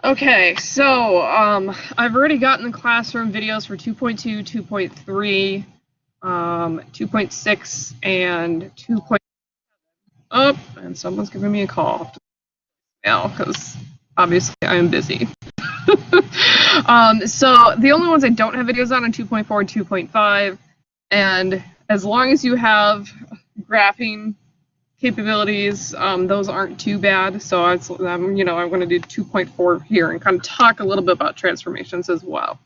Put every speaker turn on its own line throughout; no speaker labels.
Okay, so I've already gotten the classroom videos for 2.2, 2.3, 2.6, and 2. Oh, and someone's giving me a call now because obviously I am busy. So the only ones I don't have videos on are 2.4 and 2.5, and as long as you have graphing capabilities, those aren't too bad. So I'm going to do 2.4 here and kind of talk a little bit about transformations as well.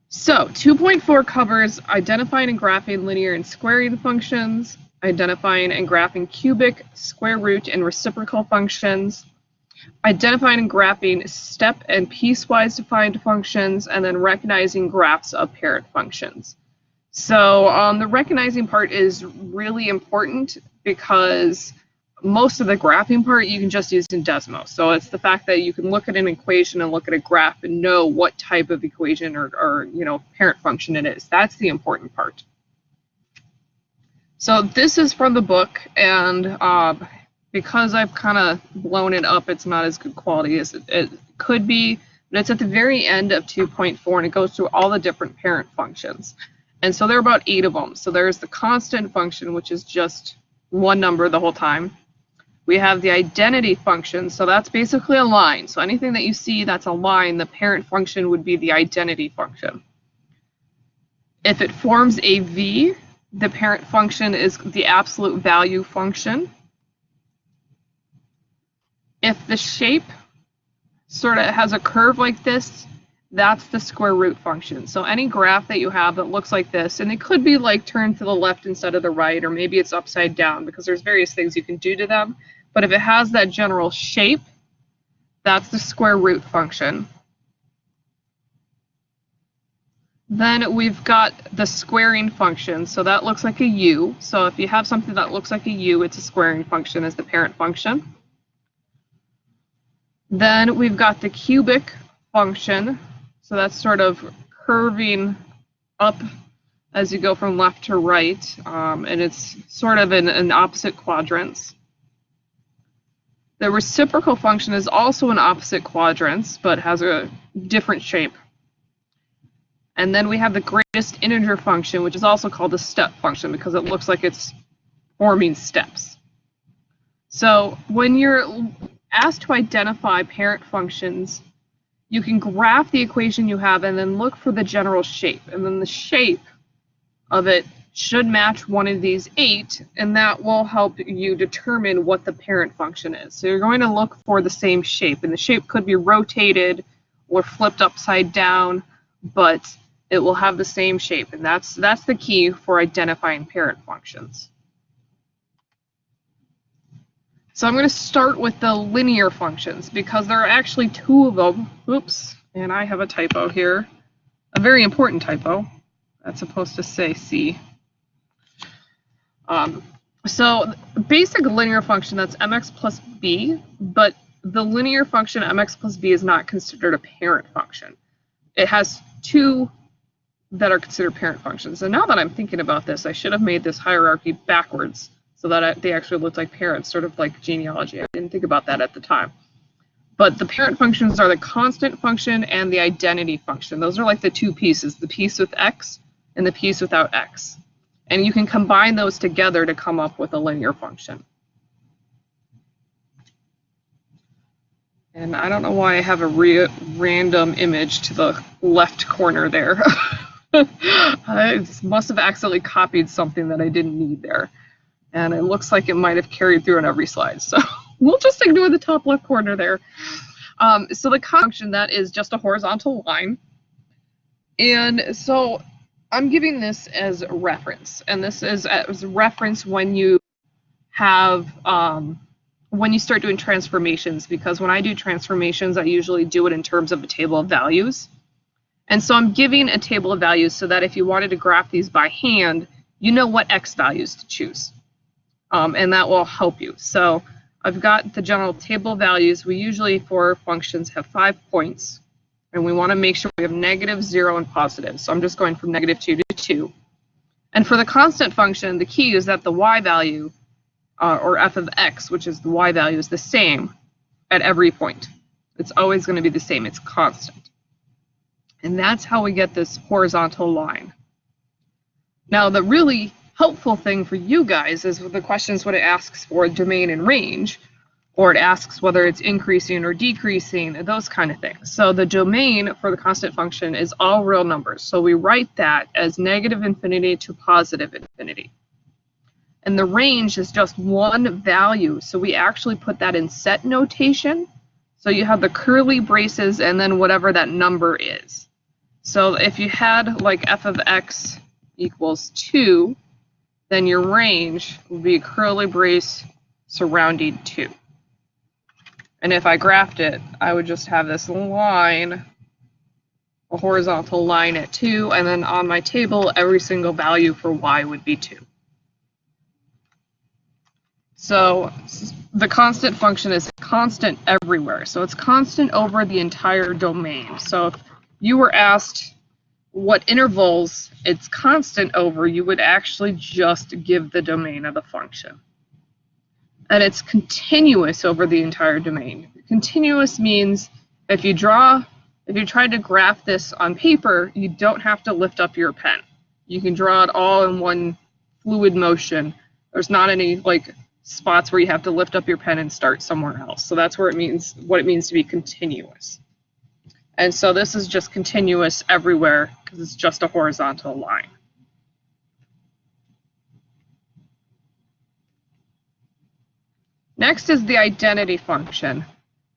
So 2.4 covers identifying and graphing linear and squaring functions, identifying and graphing cubic, square root, and reciprocal functions, identifying and graphing step and piecewise defined functions, and then recognizing graphs of parent functions. So the recognizing part is really important because most of the graphing part you can just use in Desmos. So it's the fact that you can look at an equation and look at a graph and know what type of equation or parent function it is. That's the important part. So this is from the book, and because I've kind of blown it up, it's not as good quality as it could be, but it's at the very end of 2.4, and it goes through all the different parent functions. And so there are about 8 of them. So there's the constant function, which is just one number the whole time. We have the identity function, so that's basically a line. So anything that you see that's a line, the parent function would be the identity function. If it forms a V, the parent function is the absolute value function. If the shape sort of has a curve like this, that's the square root function. So any graph that you have that looks like this, and it could be like turned to the left instead of the right, or maybe it's upside down, because there's various things you can do to them. But if it has that general shape, that's the square root function. Then we've got the squaring function. So that looks like a U. So if you have something that looks like a U, it's a squaring function as the parent function. Then we've got the cubic function. So that's sort of curving up as you go from left to right, and it's sort of in opposite quadrants. The reciprocal function is also in opposite quadrants, but has a different shape. And then we have the greatest integer function, which is also called the step function because it looks like it's forming steps. So when you're asked to identify parent functions, you can graph the equation you have and then look for the general shape. And then the shape of it should match one of these 8, and that will help you determine what the parent function is. So you're going to look for the same shape, and the shape could be rotated or flipped upside down, but it will have the same shape, and that's the key for identifying parent functions. So I'm going to start with the linear functions because there are actually 2 of them. Oops, and I have a typo here, a very important typo. That's supposed to say C. So basic linear function, that's mx plus b, but the linear function mx plus b is not considered a parent function. It has 2 that are considered parent functions. And now that I'm thinking about this, I should have made this hierarchy backwards so that they actually looked like parents, sort of like genealogy. I didn't think about that at the time. But the parent functions are the constant function and the identity function. Those are like the 2 pieces, the piece with x and the piece without x. And you can combine those together to come up with a linear function. And I don't know why I have a random image to the left corner there. I must have accidentally copied something that I didn't need there. And it looks like it might have carried through on every slide. So we'll just ignore the top left corner there. So the function, that is just a horizontal line. And so I'm giving this as a reference, and this is as a reference when you have when you start doing transformations, because when I do transformations, I usually do it in terms of a table of values. And so I'm giving a table of values so that if you wanted to graph these by hand, you know what x values to choose, and that will help you. So I've got the general table of values. We usually, for functions, have 5 points. And we want to make sure we have negative, 0, and positive. So I'm just going from -2 to 2. And for the constant function, the key is that the y value, or f of x, which is the y value, is the same at every point. It's always going to be the same. It's constant. And that's how we get this horizontal line. Now, the really helpful thing for you guys is the questions when it asks for domain and range, or it asks whether it's increasing or decreasing, those kind of things. So the domain for the constant function is all real numbers. So we write that as negative infinity to positive infinity. And the range is just one value. So we actually put that in set notation. So you have the curly braces and then whatever that number is. So if you had like f of x equals 2, then your range would be a curly brace surrounding 2. And if I graphed it, I would just have this line, a horizontal line at 2, and then on my table, every single value for y would be 2. So the constant function is constant everywhere. So it's constant over the entire domain. So if you were asked what intervals it's constant over, you would actually just give the domain of the function. And it's continuous over the entire domain. Continuous means if you tried to graph this on paper, you don't have to lift up your pen. You can draw it all in one fluid motion. There's not any like spots where you have to lift up your pen and start somewhere else. So that's where it means what it means to be continuous. And so this is just continuous everywhere because it's just a horizontal line. Next is the identity function.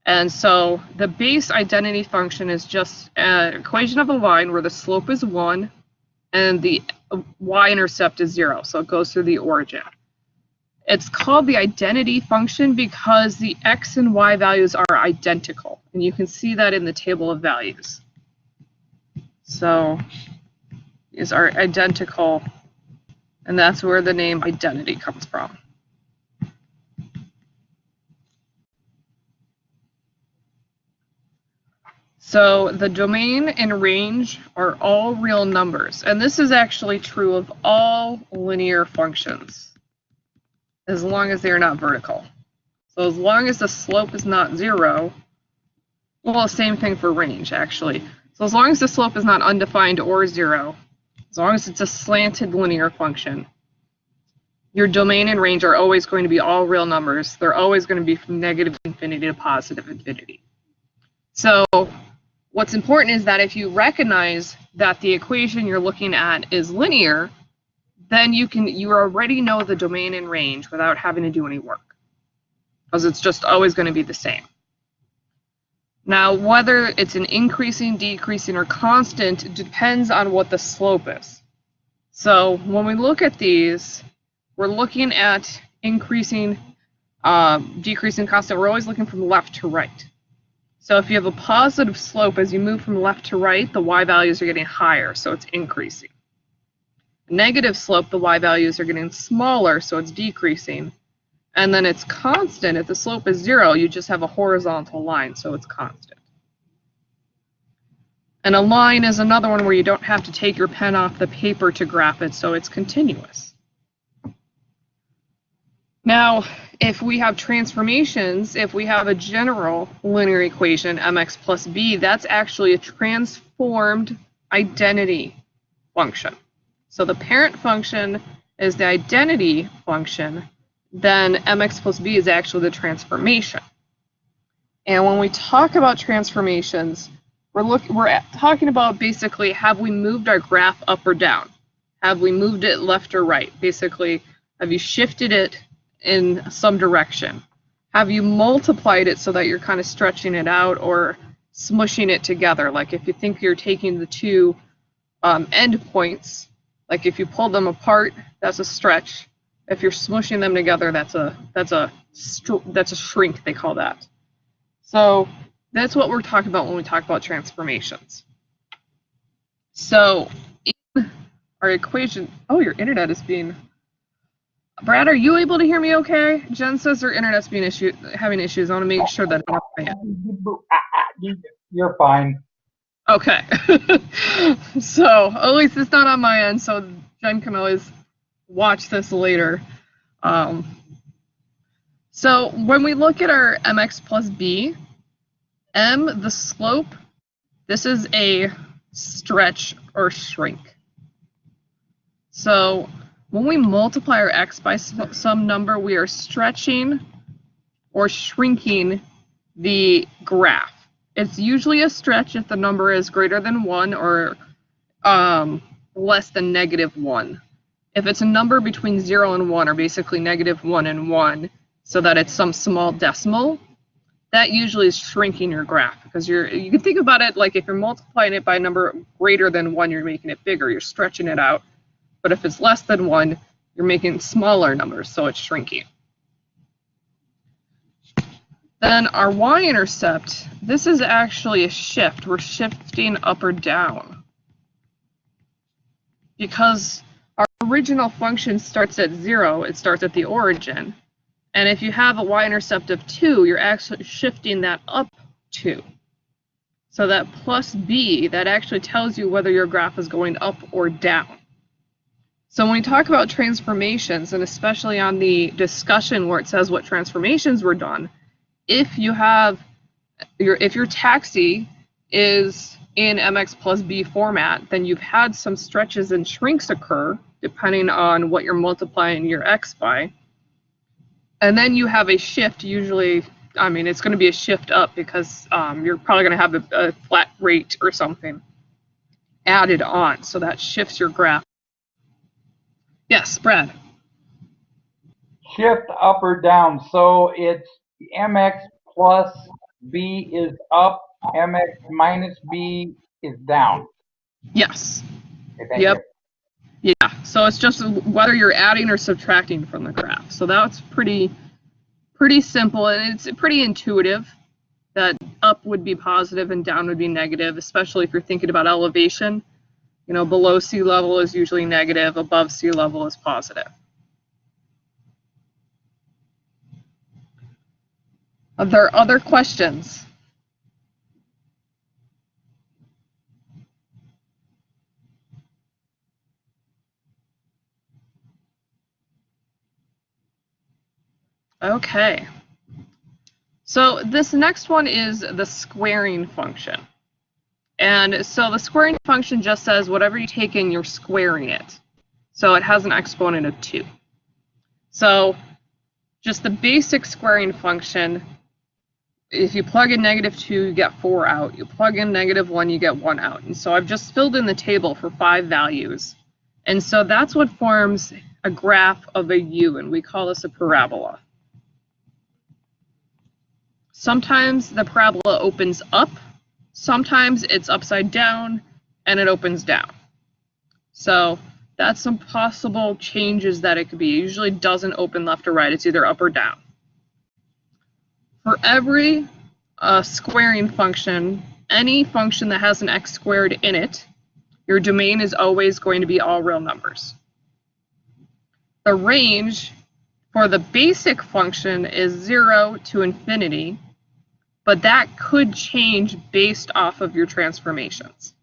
And so the base identity function is just an equation of a line where the slope is 1 and the y-intercept is 0. So it goes through the origin. It's called the identity function because the x and y values are identical. And you can see that in the table of values. So these are identical, and that's where the name identity comes from. So the domain and range are all real numbers. And this is actually true of all linear functions, as long as they're not vertical. So as long as the slope is not 0, well, same thing for range, actually. So as long as the slope is not undefined or 0, as long as it's a slanted linear function, your domain and range are always going to be all real numbers. They're always going to be from negative infinity to positive infinity. So what's important is that if you recognize that the equation you're looking at is linear, then you already know the domain and range without having to do any work, because it's just always going to be the same. Now, whether it's an increasing, decreasing, or constant depends on what the slope is. So when we look at these, we're looking at increasing, decreasing, constant. We're always looking from left to right. So if you have a positive slope, as you move from left to right, the y values are getting higher, so it's increasing. Negative slope, the y values are getting smaller, so it's decreasing. And then it's constant. If the slope is 0, you just have a horizontal line, so it's constant. And a line is another one where you don't have to take your pen off the paper to graph it, so it's continuous. Now, if we have transformations, if we have a general linear equation, mx plus b, that's actually a transformed identity function. So the parent function is the identity function, then mx plus b is actually the transformation. And when we talk about transformations, we're talking about basically, have we moved our graph up or down? Have we moved it left or right? Basically, have you shifted it in some direction? Have you multiplied it so that you're kind of stretching it out or smushing it together? Like if you think you're taking the two endpoints, like if you pull them apart, that's a stretch. If you're smushing them together, that's a shrink, they call that. So that's what we're talking about when we talk about transformations. So in our equation, oh, your internet is being. Brad, are you able to hear me okay? Jen says her internet's having issues. I want to make sure that
you're fine.
Okay. So at least it's not on my end, so Jen can always watch this later. So when we look at our mx plus b, M, the slope, this is a stretch or shrink. So when we multiply our x by some number, we are stretching or shrinking the graph. It's usually a stretch if the number is greater than 1 or less than -1. If it's a number between 0 and 1, or basically -1 and 1, so that it's some small decimal, that usually is shrinking your graph, because you can think about it like if you're multiplying it by a number greater than 1, you're making it bigger, you're stretching it out. But if it's less than 1, you're making smaller numbers, so it's shrinking. Then our y-intercept, this is actually a shift. We're shifting up or down. Because our original function starts at 0, it starts at the origin. And if you have a y-intercept of 2, you're actually shifting that up 2. So that plus b, that actually tells you whether your graph is going up or down. So when we talk about transformations, and especially on the discussion where it says what transformations were done, if you have if your taxi is in mx plus b format, then you've had some stretches and shrinks occur depending on what you're multiplying your x by. And then you have a shift, usually, I mean, it's going to be a shift up because you're probably going to have a flat rate or something added on. So that shifts your graph. Yes, Brad.
Shift up or down. So it's mx plus b is up, mx minus b is down.
Yes.
Okay, thank
yep.
you.
Yeah. So it's just whether you're adding or subtracting from the graph. So that's pretty simple, and it's pretty intuitive that up would be positive and down would be negative, especially if you're thinking about elevation. You know, below sea level is usually negative, above sea level is positive. Are there other questions? Okay. So this next one is the squaring function. And so the squaring function just says whatever you take in, you're squaring it. So it has an exponent of 2. So just the basic squaring function, if you plug in -2, you get 4 out. You plug in -1, you get 1 out. And so I've just filled in the table for 5 values. And so that's what forms a graph of a U, and we call this a parabola. Sometimes the parabola opens up, sometimes it's upside down, and it opens down. So that's some possible changes that it could be. It usually doesn't open left or right, it's either up or down. For every squaring function, any function that has an x squared in it, your domain is always going to be all real numbers. The range for the basic function is 0 to infinity, but that could change based off of your transformations.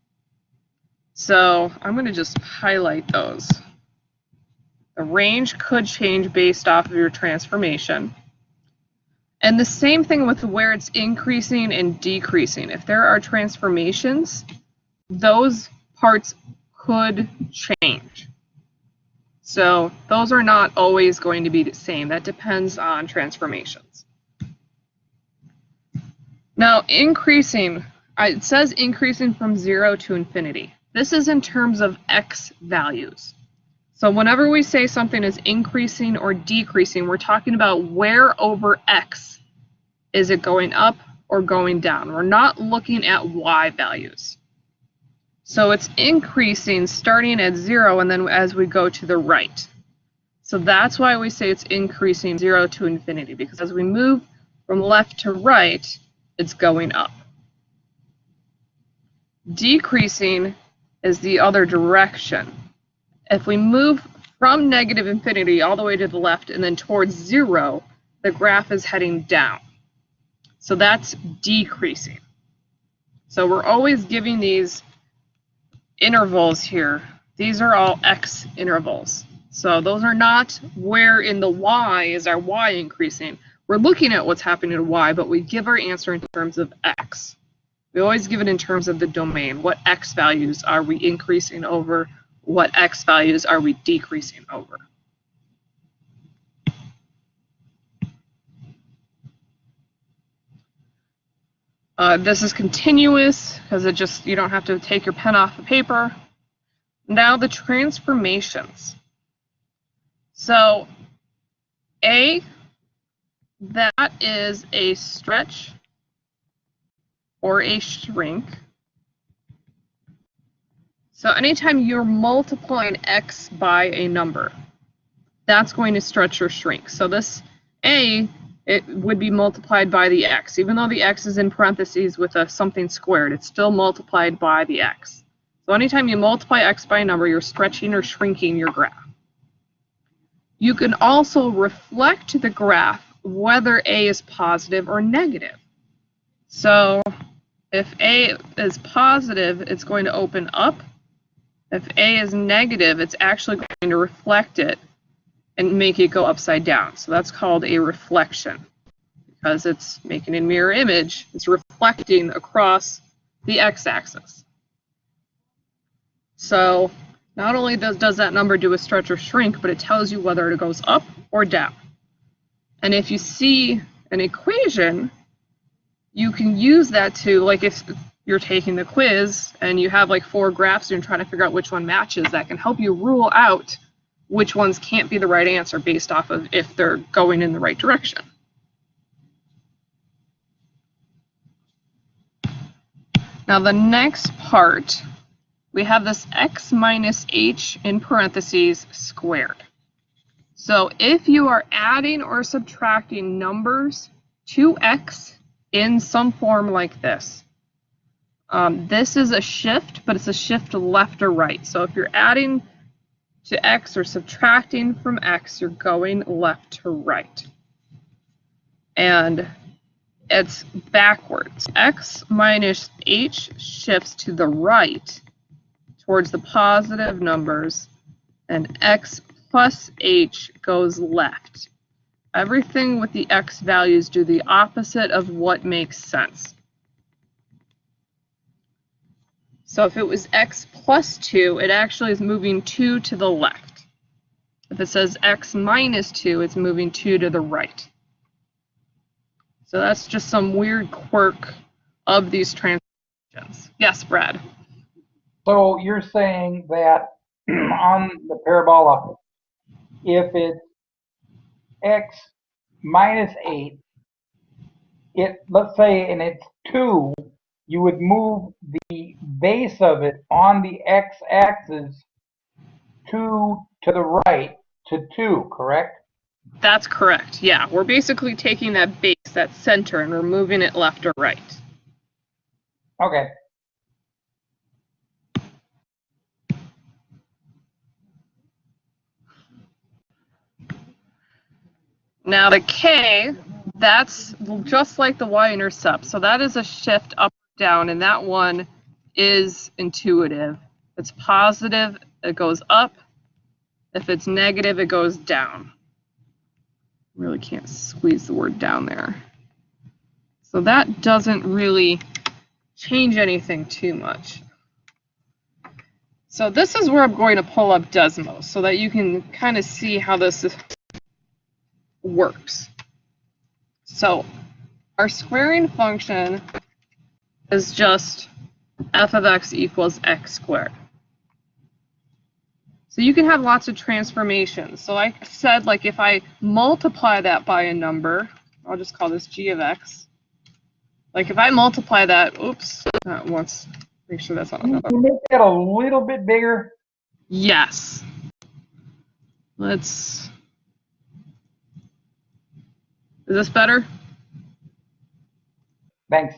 So I'm going to just highlight those. The range could change based off of your transformation. And the same thing with where it's increasing and decreasing. If there are transformations, those parts could change. So those are not always going to be the same. That depends on transformations. Now, increasing, it says increasing from 0 to infinity. This is in terms of x values. So whenever we say something is increasing or decreasing, we're talking about where over x is it going up or going down. We're not looking at y values. So it's increasing starting at 0 and then as we go to the right. So that's why we say it's increasing 0 to infinity, because as we move from left to right, it's going up. Decreasing is the other direction. If we move from negative infinity all the way to the left and then towards 0, the graph is heading down. So that's decreasing. So we're always giving these intervals here. These are all x intervals. So those are not where in the y is our y increasing. we're looking at what's happening to y, but we give our answer in terms of x. We always give it in terms of the domain. What x values are we increasing over? What x values are we decreasing over? This is continuous because it just, you don't have to take your pen off the paper. Now the transformations. So A, that is a stretch or a shrink. So anytime you're multiplying x by a number, that's going to stretch or shrink. So this A, it would be multiplied by the x. Even though the x is in parentheses with a something squared, it's still multiplied by the x. So anytime you multiply x by a number, you're stretching or shrinking your graph. You can also reflect the graph whether A is positive or negative. So if A is positive, it's going to open up. If A is negative, it's actually going to reflect it and make it go upside down. So that's called a reflection because it's making a mirror image. It's reflecting across the x-axis. So not only does that number do a stretch or shrink, but it tells you whether it goes up or down. And if you see an equation, you can use that to, like if you're taking the quiz and you have like 4 graphs and you're trying to figure out which one matches, that can help you rule out which ones can't be the right answer based off of if they're going in the right direction. Now the next part, we have this x minus h in parentheses squared. So if you are adding or subtracting numbers to x in some form like this, this is a shift, but it's a shift left or right. So if you're adding to x or subtracting from x, you're going left to right. And it's backwards. X minus h shifts to the right towards the positive numbers, and x plus h goes left. Everything with the x values do the opposite of what makes sense. So if it was x plus 2, it actually is moving 2 to the left. If it says x minus 2, it's moving 2 to the right. So that's just some weird quirk of these transformations. Yes, Brad?
So you're saying that on the parabola, if it's x minus 8, let's say, and it's 2, you would move the base of it on the x-axis 2 to the right to 2, correct?
That's correct. Yeah, we're basically taking that base, that center, and we're moving it left or right.
Okay.
Now the k, that's just like the y-intercept. So that is a shift up or down, and that one is intuitive. If it's positive, it goes up. If it's negative, it goes down. Really can't squeeze the word down there. So that doesn't really change anything too much. So this is where I'm going to pull up Desmos so that you can kind of see how this works. So our squaring function is just f of x equals x squared. So you can have lots of transformations. So like I said, like if I multiply that by a number, I'll just call this g of x. Like if I multiply that, oops, not once, make sure that's not another.
Can you make that a little bit bigger?
Yes. Is this better?
Thanks.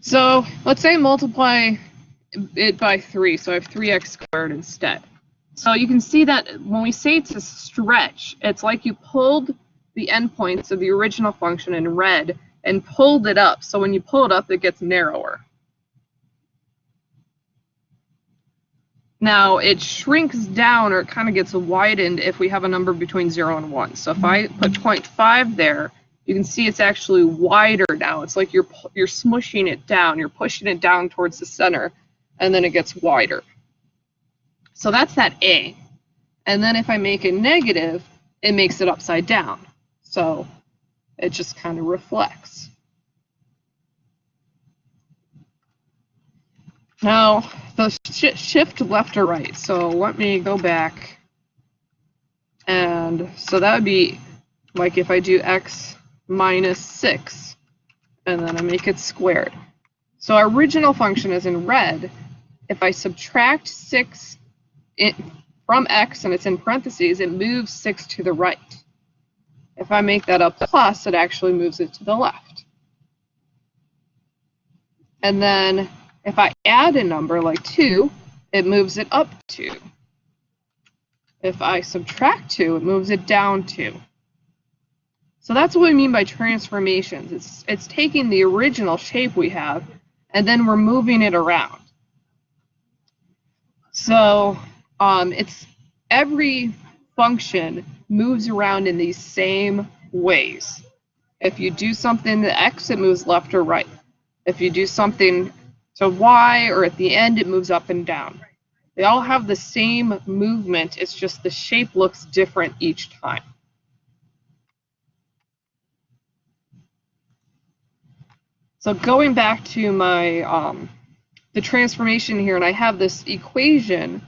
So let's say I multiply it by 3, so I have 3x squared instead. So you can see that when we say it's a stretch, it's like you pulled the endpoints of the original function in red and pulled it up. So when you pull it up, it gets narrower. Now it shrinks down, or it kind of gets widened if we have a number between 0 and 1. So if I put 0.5 there, you can see it's actually wider now. It's like you're smushing it down. You're pushing it down towards the center, and then it gets wider. So that's that A. And then if I make it negative, it makes it upside down. So it just kind of reflects. Now, the shift left or right. So let me go back. And so that would be like if I do x minus 6, and then I make it squared. So our original function is in red. If I subtract 6 from x, and it's in parentheses, it moves 6 to the right. If I make that a plus, it actually moves it to the left. And then if I add a number like 2, it moves it up 2. If I subtract 2, it moves it down 2. So that's what we mean by transformations. It's taking the original shape we have, and then we're moving it around. So it's every function moves around in these same ways. If you do something to x, it moves left or right. If you do something to y, or at the end, it moves up and down. They all have the same movement, it's just the shape looks different each time. So going back to my the transformation here, and I have this equation.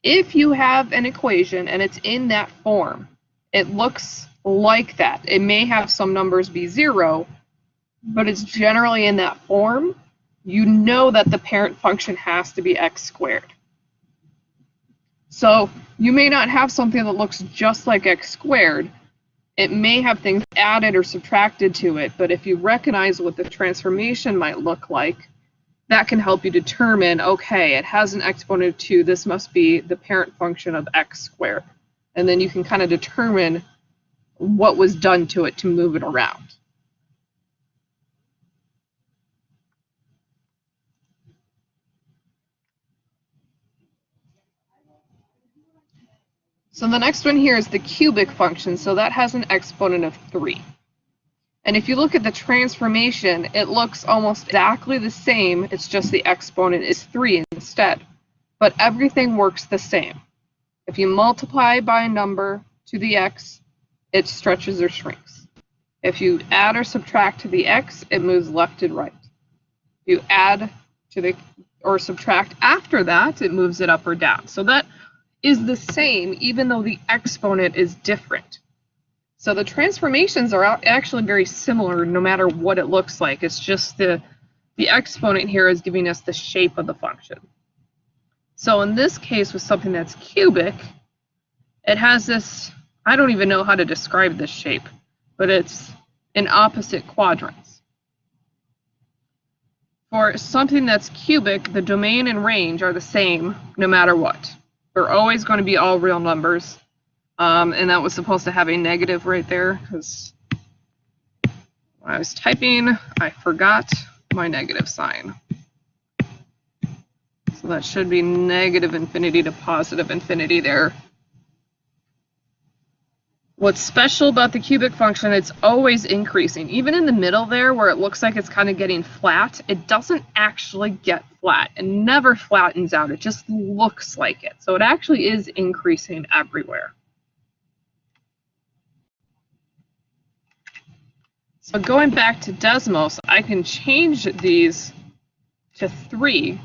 If you have an equation and it's in that form, it looks like that. It may have some numbers be 0, but it's generally in that form. You know that the parent function has to be x squared. So you may not have something that looks just like x squared. It may have things added or subtracted to it, but if you recognize what the transformation might look like, that can help you determine, okay, it has an exponent of 2, this must be the parent function of x squared. And then you can kind of determine what was done to it to move it around. So the next one here is the cubic function, so that has an exponent of 3. And if you look at the transformation, it looks almost exactly the same, it's just the exponent is 3 instead. But everything works the same. If you multiply by a number to the x, it stretches or shrinks. If you add or subtract to the x, it moves left and right. If you add to the or subtract after that, it moves it up or down. So that is the same, even though the exponent is different. So the transformations are actually very similar no matter what it looks like. It's just the exponent here is giving us the shape of the function. So in this case, with something that's cubic, it has this, I don't even know how to describe this shape, but it's in opposite quadrants. For something that's cubic, the domain and range are the same no matter what. They're always going to be all real numbers. And that was supposed to have a negative right there, because when I was typing, I forgot my negative sign. So that should be negative infinity to positive infinity there. What's special about the cubic function, it's always increasing. Even in the middle there where it looks like it's kind of getting flat, it doesn't actually get flat. It never flattens out. It just looks like it. So it actually is increasing everywhere. So going back to Desmos, I can change these to 3.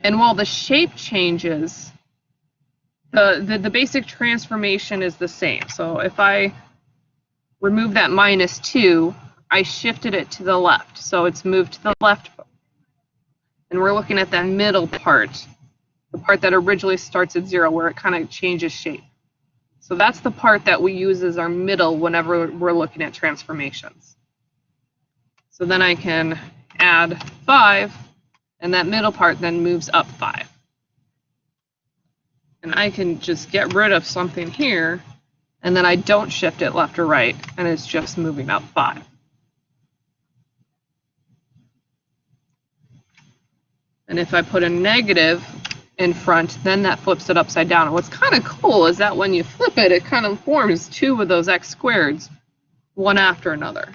And while the shape changes, the basic transformation is the same. So if I remove that -2, I shifted it to the left. So it's moved to the left. And we're looking at that middle part, the part that originally starts at 0, where it kind of changes shape. So that's the part that we use as our middle whenever we're looking at transformations. So then I can add 5, and that middle part then moves up 5. And I can just get rid of something here, and then I don't shift it left or right, and it's just moving up 5. And if I put a negative in front, then that flips it upside down. And what's kind of cool is that when you flip it, it kind of forms two of those x squareds, one after another.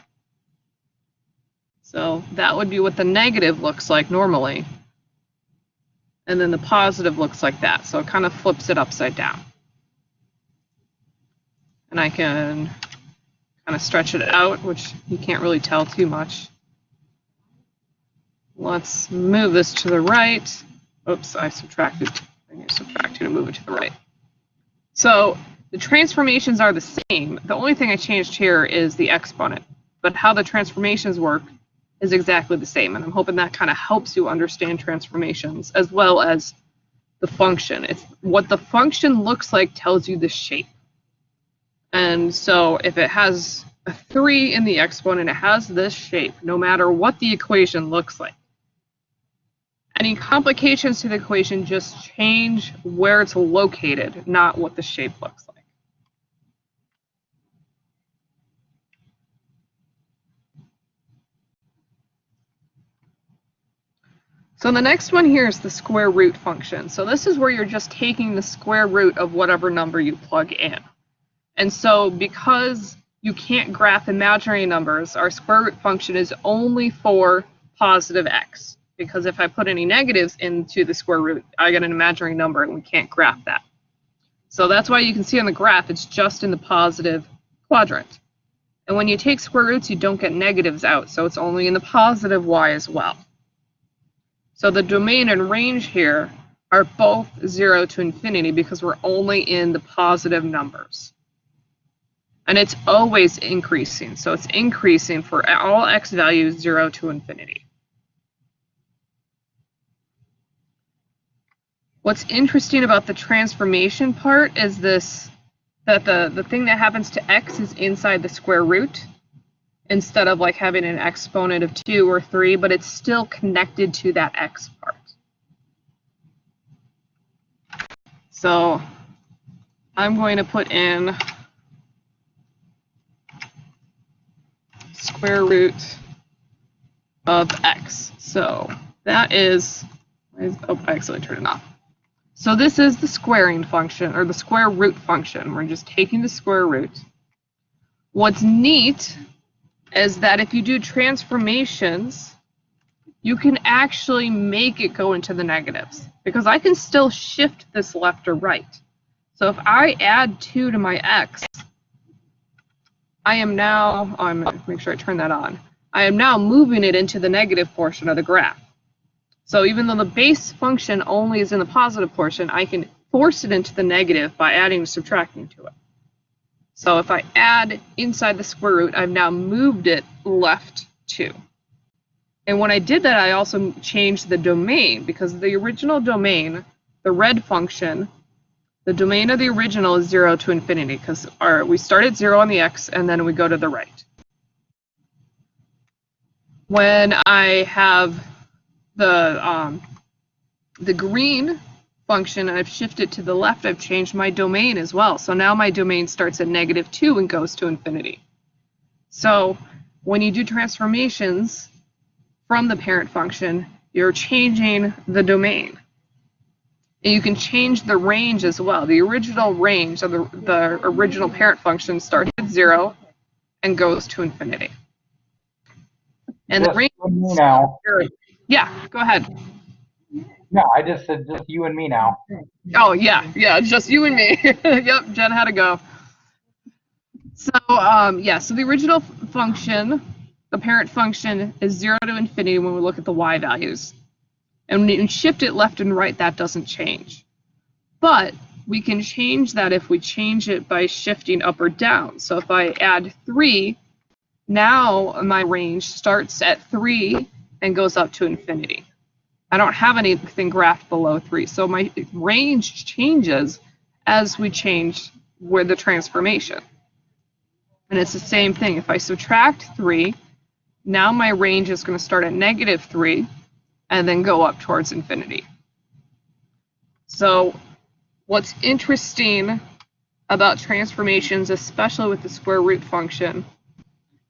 So that would be what the negative looks like normally. And then the positive looks like that. So it kind of flips it upside down. And I can kind of stretch it out, which you can't really tell too much. Let's move this to the right. Oops, I subtracted. I need to subtract 2 to move it to the right. So the transformations are the same. The only thing I changed here is the exponent. But how the transformations work is exactly the same. And I'm hoping that kind of helps you understand transformations as well as the function. It's what the function looks like tells you the shape. And so if it has a 3 in the exponent, it has this shape, no matter what the equation looks like. Any complications to the equation just change where it's located, not what the shape looks like. So the next one here is the square root function. So this is where you're just taking the square root of whatever number you plug in. And so because you can't graph imaginary numbers, our square root function is only for positive x. Because if I put any negatives into the square root, I get an imaginary number and we can't graph that. So that's why you can see on the graph it's just in the positive quadrant. And when you take square roots, you don't get negatives out, so it's only in the positive y as well. So the domain and range here are both 0 to infinity because we're only in the positive numbers. And it's always increasing, so it's increasing for all x values 0 to infinity. What's interesting about the transformation part is this, that the thing that happens to x is inside the square root instead of like having an exponent of 2 or 3, but it's still connected to that x part. So I'm going to put in square root of x. So that is, oh, I accidentally turned it off. So this is the squaring function, or the square root function. We're just taking the square root. What's neat is that if you do transformations, you can actually make it go into the negatives, because I can still shift this left or right. So if I add 2 to my x, I am now, I'm going to make sure I turn that on, I am now moving it into the negative portion of the graph. So even though the base function only is in the positive portion, I can force it into the negative by adding or subtracting to it. So if I add inside the square root, I've now moved it left 2. And when I did that, I also changed the domain, because the original domain, the red function, the domain of the original is 0 to infinity, because we start at 0 on the x and then we go to the right. When I have the green function and I've shifted to the left, I've changed my domain as well. So now my domain starts at -2 and goes to infinity. So when you do transformations from the parent function, you're changing the domain. And you can change the range as well. The original range of the original parent function starts at 0 and goes to infinity. And the range
now.
Yeah, go ahead.
No, I just said just you and me now.
Oh, yeah, just you and me. Yep, Jen had to go. So, yeah, so the original function, the parent function, is 0 to infinity when we look at the y values. And when you shift it left and right, that doesn't change. But we can change that if we change it by shifting up or down. So if I add 3, now my range starts at 3 and goes up to infinity. I don't have anything graphed below 3, so my range changes as we change where the transformation. And it's the same thing. If I subtract 3, now my range is going to start at -3 and then go up towards infinity. So what's interesting about transformations, especially with the square root function,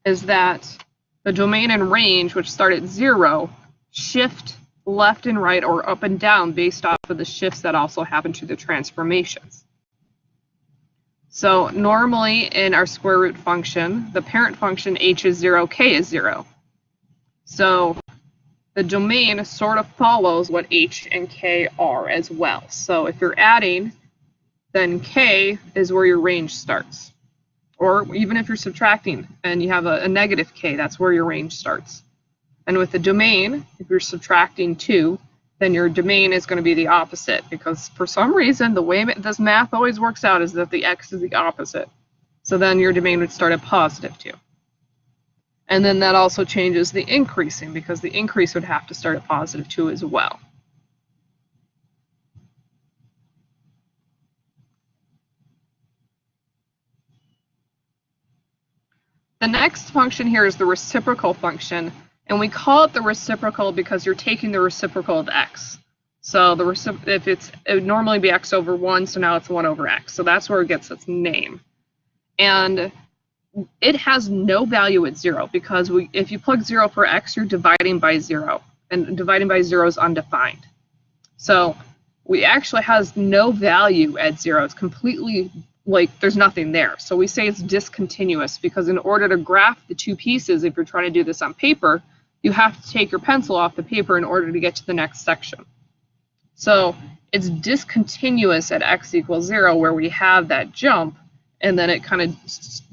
is that the domain and range, which start at 0, shift left and right or up and down based off of the shifts that also happen to the transformations. So normally in our square root function, the parent function h is 0, k is 0. So the domain sort of follows what h and k are as well. So if you're adding, then k is where your range starts. Or even if you're subtracting and you have a negative k, that's where your range starts. And with the domain, if you're subtracting 2, then your domain is going to be the opposite, because for some reason, the way this math always works out is that the x is the opposite. So then your domain would start at positive 2. And then that also changes the increasing, because the increase would have to start at positive 2 as well. The next function here is the reciprocal function, and we call it the reciprocal because you're taking the reciprocal of x. So it would normally be x over 1, so now it's 1 over x. So that's where it gets its name. And it has no value at 0, because if you plug 0 for x, you're dividing by 0, and dividing by 0 is undefined. So we actually has no value at 0. It's completely like there's nothing there. So we say it's discontinuous, because in order to graph the two pieces, if you're trying to do this on paper, you have to take your pencil off the paper in order to get to the next section. So it's discontinuous at x equals 0, where we have that jump, and then it kind of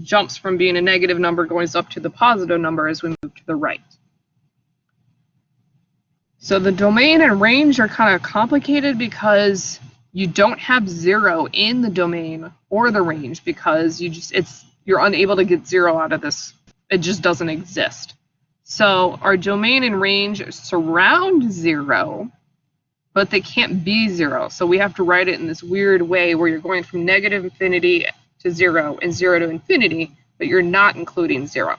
jumps from being a negative number going up to the positive number as we move to the right. So the domain and range are kind of complicated because you don't have 0 in the domain or the range, because you're unable to get 0 out of this. It just doesn't exist. So our domain and range surround 0, but they can't be 0. So we have to write it in this weird way where you're going from negative infinity to 0 and 0 to infinity, but you're not including 0.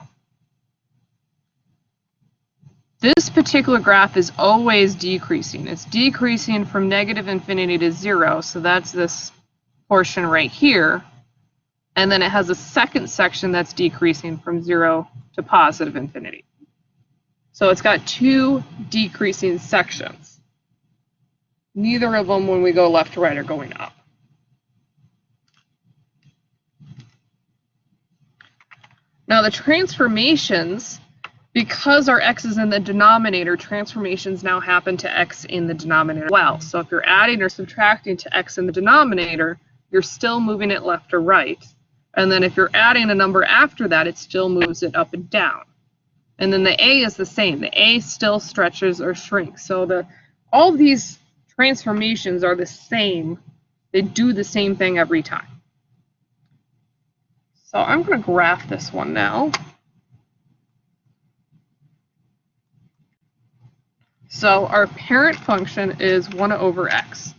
This particular graph is always decreasing. It's decreasing from negative infinity to 0, so that's this portion right here. And then it has a second section that's decreasing from 0 to positive infinity. So it's got two decreasing sections. Neither of them, when we go left to right, are going up. Now the transformations, because our x is in the denominator, transformations now happen to x in the denominator as well. So if you're adding or subtracting to x in the denominator, you're still moving it left or right. And then if you're adding a number after that, it still moves it up and down. And then the a is the same. The a still stretches or shrinks. So all these transformations are the same. They do the same thing every time. So I'm going to graph this one now. So our parent function is 1 over x.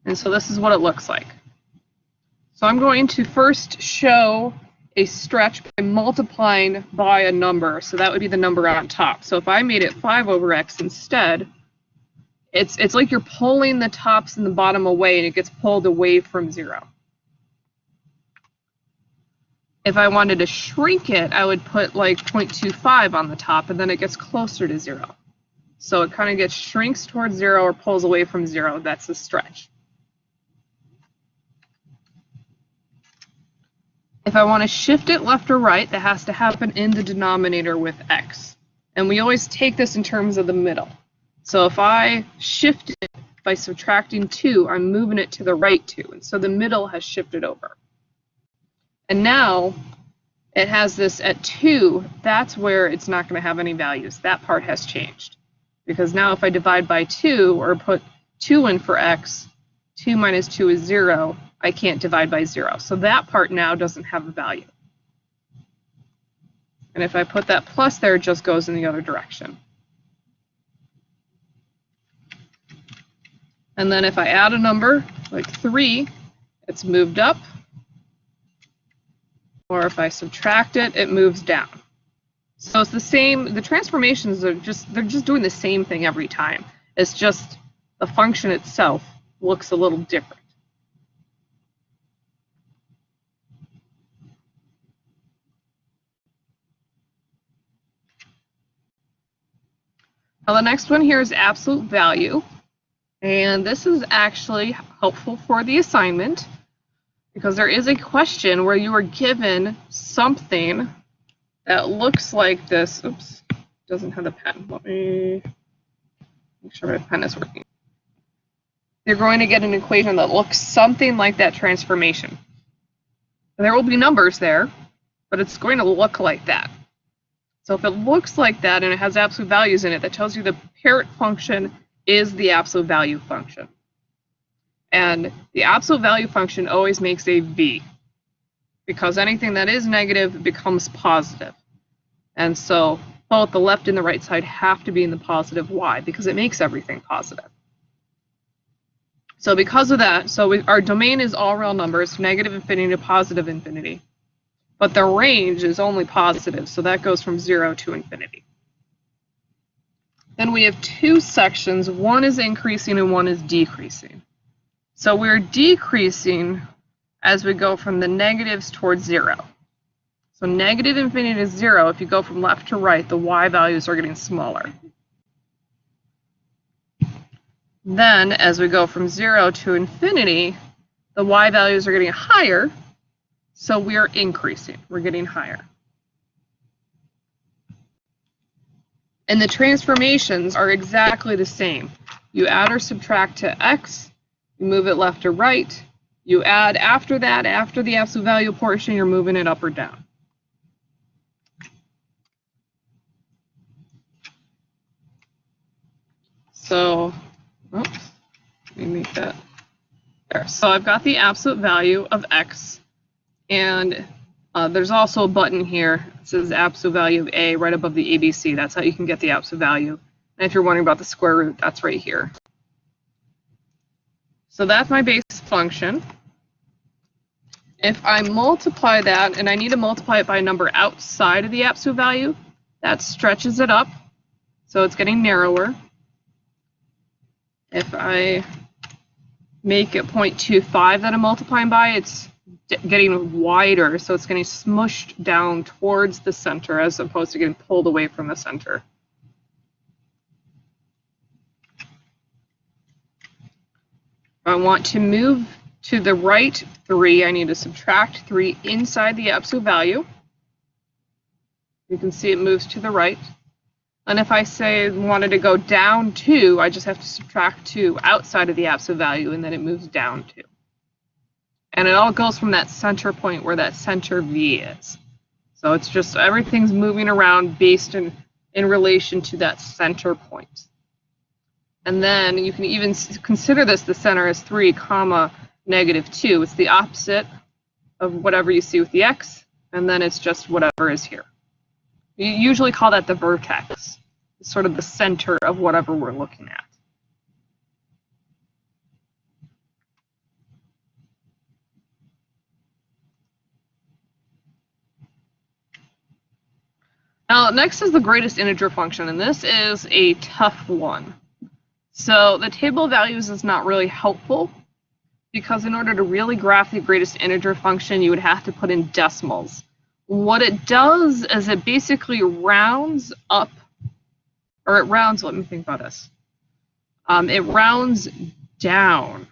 And so this is what it looks like. So I'm going to first show a stretch by multiplying by a number. So that would be the number on top. So if I made it 5 over x instead, it's like you're pulling the tops and the bottom away, and it gets pulled away from 0. If I wanted to shrink it, I would put like 0.25 on the top, and then it gets closer to 0. So it kind of shrinks towards 0 or pulls away from 0. That's the stretch. If I want to shift it left or right, that has to happen in the denominator with x. And we always take this in terms of the middle. So if I shift it by subtracting 2, I'm moving it to the right 2. And so the middle has shifted over. And now it has this at 2. That's where it's not going to have any values. That part has changed. Because now if I divide by 2 or put 2 in for x, 2 minus 2 is 0. I can't divide by 0. So that part now doesn't have a value. And if I put that plus there, it just goes in the other direction. And then if I add a number, like 3, it's moved up. Or if I subtract it, it moves down. So it's the same, the transformations are they're just doing the same thing every time. It's just the function itself looks a little different. Now the next one here is absolute value. And this is actually helpful for the assignment because there is a question where you are given something that looks like this. Oops, doesn't have the pen. Let me make sure my pen is working. You're going to get an equation that looks something like that transformation. There will be numbers there, but it's going to look like that. So if it looks like that and it has absolute values in it, that tells you the parent function is the absolute value function. And the absolute value function always makes a V, because anything that is negative becomes positive. And so both the left and the right side have to be in the positive Y, because it makes everything positive. So because of that, our domain is all real numbers, negative infinity to positive infinity. But the range is only positive, so that goes from 0 to infinity. Then we have two sections. One is increasing and one is decreasing. So we're decreasing as we go from the negatives towards 0. So negative infinity to 0, if you go from left to right, the y values are getting smaller. Then, as we go from 0 to infinity, the y values are getting higher, so we're increasing. We're getting higher. And the transformations are exactly the same. You add or subtract to x, you move it left or right, you add after that, after the absolute value portion, you're moving it up or down. So, oops, let me make that there. So I've got the absolute value of x, and there's also a button here that says absolute value of a right above the ABC. That's how you can get the absolute value. And if you're wondering about the square root, that's right here. So that's my base function. If I multiply that, and I need to multiply it by a number outside of the absolute value, that stretches it up, so it's getting narrower. If I make it 0.25 that I'm multiplying by, it's getting wider, so it's getting smushed down towards the center as opposed to getting pulled away from the center. If I want to move to the right 3, I need to subtract 3 inside the absolute value. You can see it moves to the right. And if I say wanted to go down 2, I just have to subtract 2 outside of the absolute value, and then it moves down 2. And it all goes from that center point where that center V is. So it's just everything's moving around based in relation to that center point. And then you can even consider this the center as 3, negative 2. It's the opposite of whatever you see with the x, and then it's just whatever is here. You usually call that the vertex. It's sort of the center of whatever we're looking at. Now, next is the greatest integer function, and this is a tough one. So the table of values is not really helpful, because in order to really graph the greatest integer function, you would have to put in decimals. What it does is it basically rounds up, or it rounds, let me think about this. It rounds down.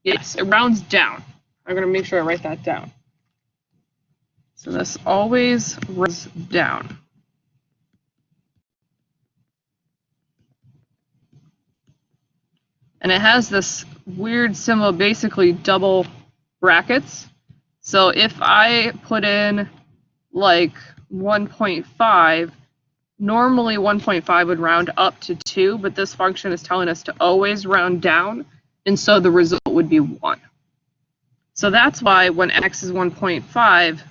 Yes, it rounds down. I'm going to make sure I write that down. So this always rounds down. And it has this weird symbol, basically double brackets. So if I put in like 1.5, normally 1.5 would round up to 2, but this function is telling us to always round down, and so the result would be 1. So that's why when x is 1.5,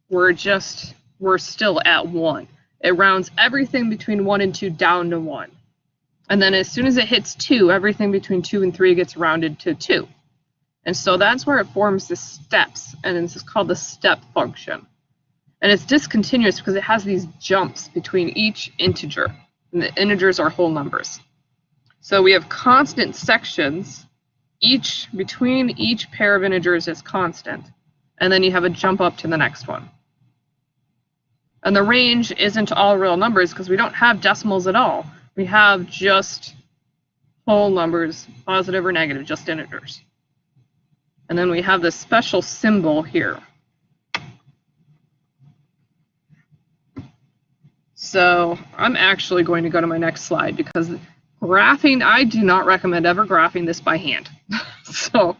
we're still at 1. It rounds everything between 1 and 2 down to 1. And then as soon as it hits 2, everything between 2 and 3 gets rounded to 2. And so that's where it forms the steps, and it's called the step function. And it's discontinuous because it has these jumps between each integer, and the integers are whole numbers. So we have constant sections, between each pair of integers is constant, and then you have a jump up to the next one. And the range isn't all real numbers because we don't have decimals at all. we have just whole numbers, positive or negative, just integers. And then we have this special symbol here. So I'm actually going to go to my next slide because graphing, I do not recommend ever graphing this by hand. So,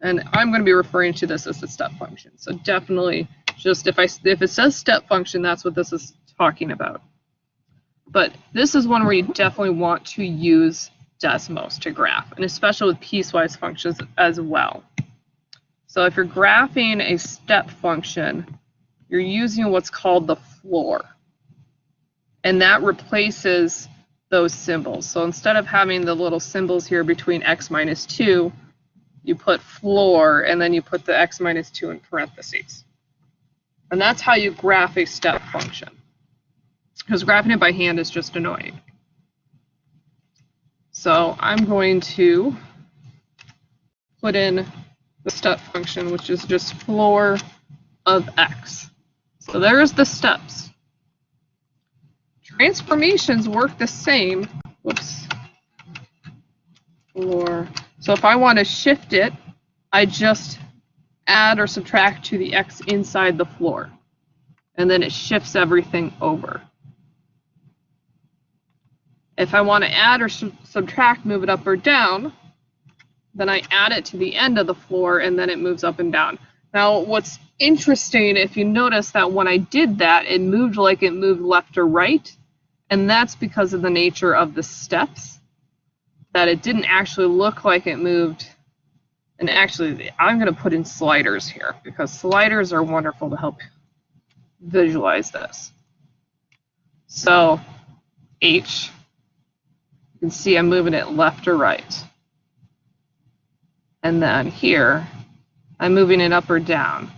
and I'm going to be referring to this as a step function. So definitely just if it says step function, that's what this is talking about. But this is one where you definitely want to use Desmos to graph, and especially with piecewise functions as well. So if you're graphing a step function, you're using what's called the floor. And that replaces those symbols. So instead of having the little symbols here between x minus 2, you put floor, and then you put the x minus 2 in parentheses. And that's how you graph a step function. Because graphing it by hand is just annoying. So I'm going to put in the step function, which is just floor of x. So there's the steps. Transformations work the same. Whoops. Floor. So if I want to shift it, I just add or subtract to the x inside the floor. And then it shifts everything over. If I want to add or subtract, move it up or down, then I add it to the end of the floor and then it moves up and down. Now, what's interesting, if you notice that when I did that, it moved like it moved left or right, and that's because of the nature of the steps, that it didn't actually look like it moved. And actually, I'm going to put in sliders here because sliders are wonderful to help visualize this. So, H. You can see I'm moving it left or right. And then here, I'm moving it up or down.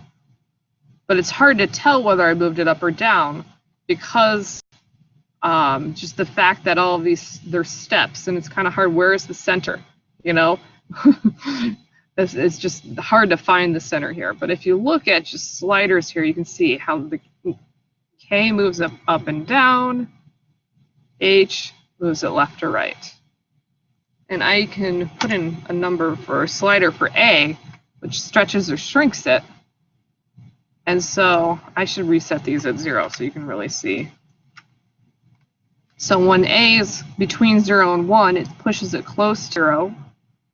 But it's hard to tell whether I moved it up or down because just the fact that all of these, they're steps, and it's kind of hard. Where is the center? You know? It's just hard to find the center here. But if you look at just sliders here, you can see how the K moves up and down, H moves it left or right. And I can put in a number for a slider for A, which stretches or shrinks it. And so I should reset these at 0 so you can really see. So when A is between 0 and 1, it pushes it close to 0.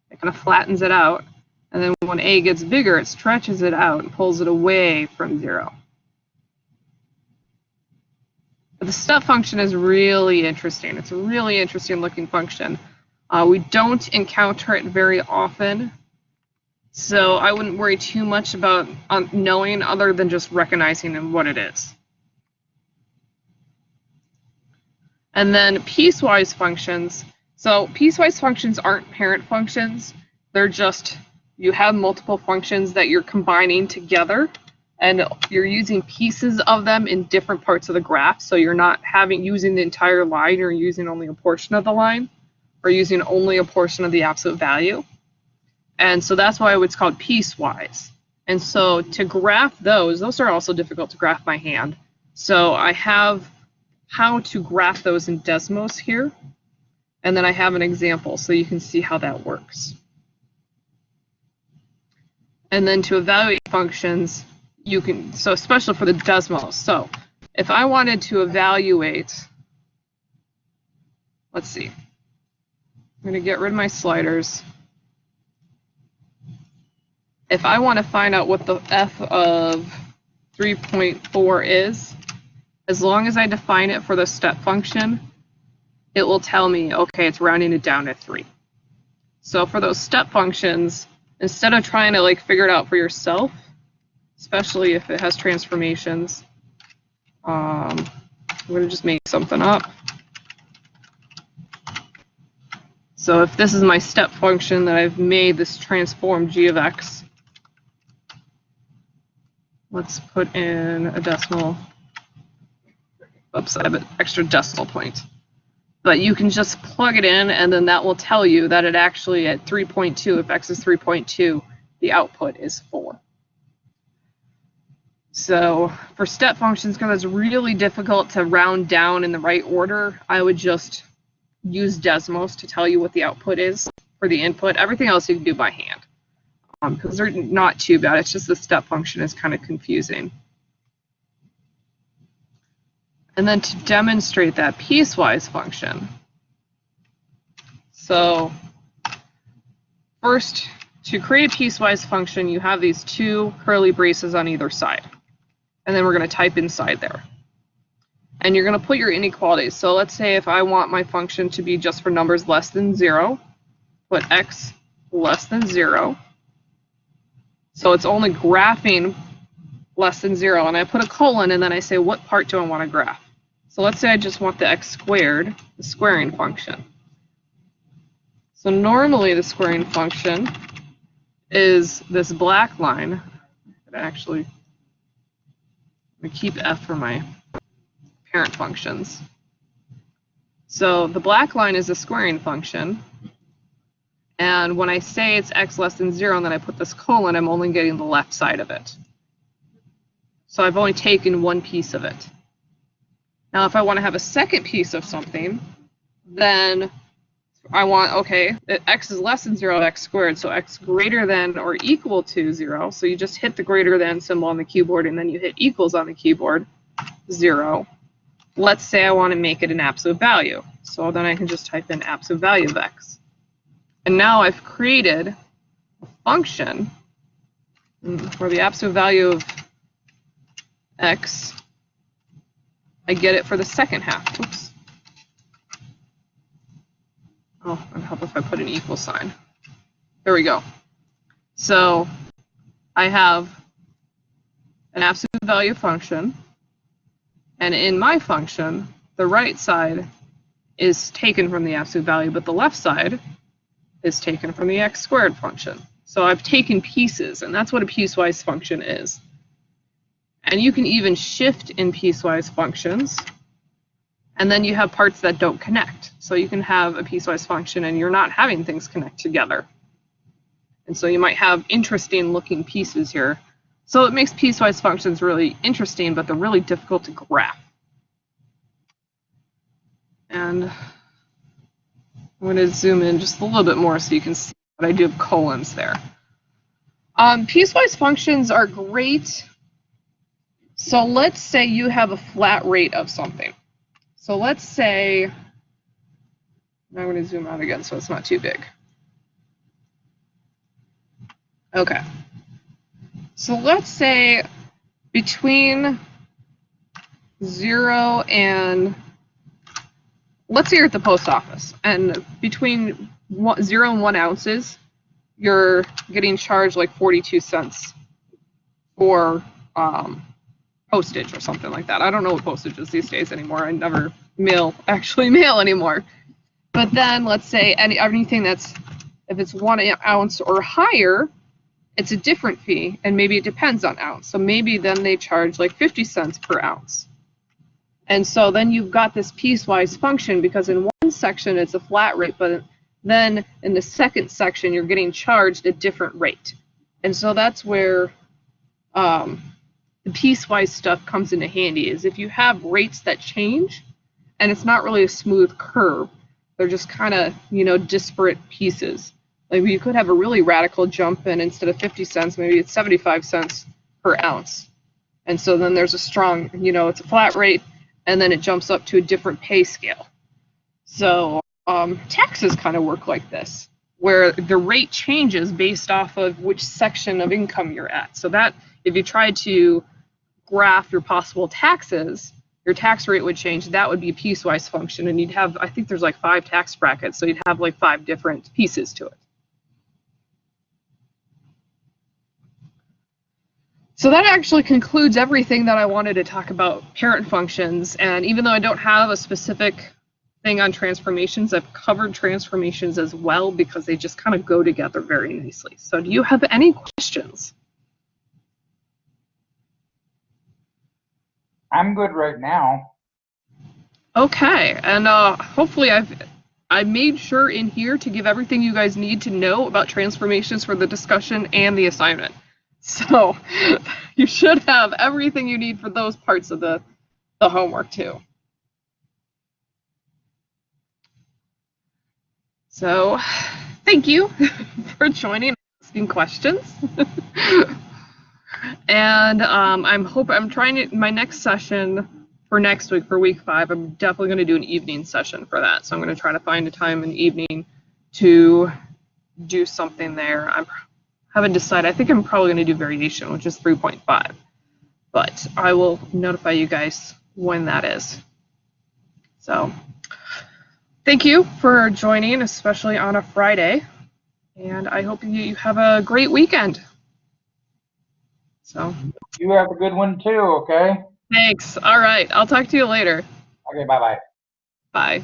It kind of flattens it out. And then when A gets bigger, it stretches it out and pulls it away from 0. But the step function is really interesting. It's a really interesting looking function. We don't encounter it very often, so I wouldn't worry too much about knowing other than just recognizing what it is. And then piecewise functions. So piecewise functions aren't parent functions. They're just, you have multiple functions that you're combining together, and you're using pieces of them in different parts of the graph. So you're not using the entire line, you're using only a portion of the line, or using only a portion of the absolute value. And so that's why it's called piecewise. And so to graph those are also difficult to graph by hand. So I have how to graph those in Desmos here. And then I have an example so you can see how that works. And then to evaluate functions, you can, so especially for the Desmos. So if I wanted to evaluate, let's see. I'm going to get rid of my sliders. If I want to find out what the f of 3.4 is, as long as I define it for the step function, it will tell me, okay, it's rounding it down to 3. So for those step functions, instead of trying to like figure it out for yourself, especially if it has transformations, I'm going to just make something up. So if this is my step function that I've made this transform g of x, let's put in a decimal. Oops, I have an extra decimal point. But you can just plug it in, and then that will tell you that it actually at 3.2, if x is 3.2, the output is 4. So for step functions, because it's really difficult to round down in the right order, I would just use Desmos to tell you what the output is for the input. Everything else you can do by hand because they're not too bad. It's just the step function is kind of confusing. And then to demonstrate that piecewise function, so first, to create a piecewise function, you have these two curly braces on either side. And then we're going to type inside there. And you're going to put your inequalities. So let's say if I want my function to be just for numbers less than 0, put x less than 0. So it's only graphing less than 0. And I put a colon, and then I say, what part do I want to graph? So let's say I just want the x squared, the squaring function. So normally the squaring function is this black line. Actually, I keep F for my parent functions. So the black line is a squaring function. And when I say it's x less than 0 and then I put this colon, I'm only getting the left side of it. So I've only taken one piece of it. Now if I want to have a second piece of something, then I want, okay, x is less than 0, x squared, so x greater than or equal to 0. So you just hit the greater than symbol on the keyboard and then you hit equals on the keyboard, 0. Let's say I want to make it an absolute value. So then I can just type in absolute value of x. And now I've created a function for the absolute value of x. I get it for the second half. Oops. Oh, it'd help if I put an equal sign. There we go. So I have an absolute value function, and in my function, the right side is taken from the absolute value, but the left side is taken from the x squared function. So I've taken pieces, and that's what a piecewise function is. And you can even shift in piecewise functions, and then you have parts that don't connect. So you can have a piecewise function and you're not having things connect together. And so you might have interesting looking pieces here. So it makes piecewise functions really interesting, but they're really difficult to graph. And I'm going to zoom in just a little bit more so you can see what I do have colons there. Piecewise functions are great. So let's say you have a flat rate of something. So let's say, I'm going to zoom out again so it's not too big. Okay. So let's say between 0 and, let's say you're at the post office, and between 0 and 1 ounces, you're getting charged like 42 cents for postage or something like that. I don't know what postage is these days anymore. I never actually mail anymore. But then let's say anything that's, if it's 1 ounce or higher, it's a different fee, and maybe it depends on ounce. So maybe then they charge like 50 cents per ounce. And so then you've got this piecewise function, because in one section it's a flat rate, but then in the second section you're getting charged a different rate. And so that's where the piecewise stuff comes into handy, is if you have rates that change and it's not really a smooth curve, they're just kind of, disparate pieces. Like you could have a really radical jump, and instead of 50 cents, maybe it's 75 cents per ounce. And so then there's a strong, it's a flat rate, and then it jumps up to a different pay scale. So taxes kind of work like this, where the rate changes based off of which section of income you're at. So that if you try to graph your possible taxes, your tax rate would change. That would be a piecewise function, and you'd have, I think there's like 5 tax brackets, so you'd have like 5 different pieces to it. So that actually concludes everything that I wanted to talk about parent functions. And even though I don't have a specific thing on transformations, I've covered transformations as well because they just kind of go together very nicely. So do you have any questions?
I'm good right now.
Okay, and hopefully I made sure in here to give everything you guys need to know about transformations for the discussion and the assignment. So you should have everything you need for those parts of the homework too. So, thank you for joining and asking questions. And I'm trying to, my next session for next week, for week 5, I'm definitely going to do an evening session for that. So I'm going to try to find a time in the evening to do something there. I haven't decided. I think I'm probably going to do variation, which is 3.5. But I will notify you guys when that is. So thank you for joining, especially on a Friday. And I hope you have a great weekend. So
You have a good one too, okay?
thanks. All right. I'll talk to you later.
Okay, bye-bye.
Bye.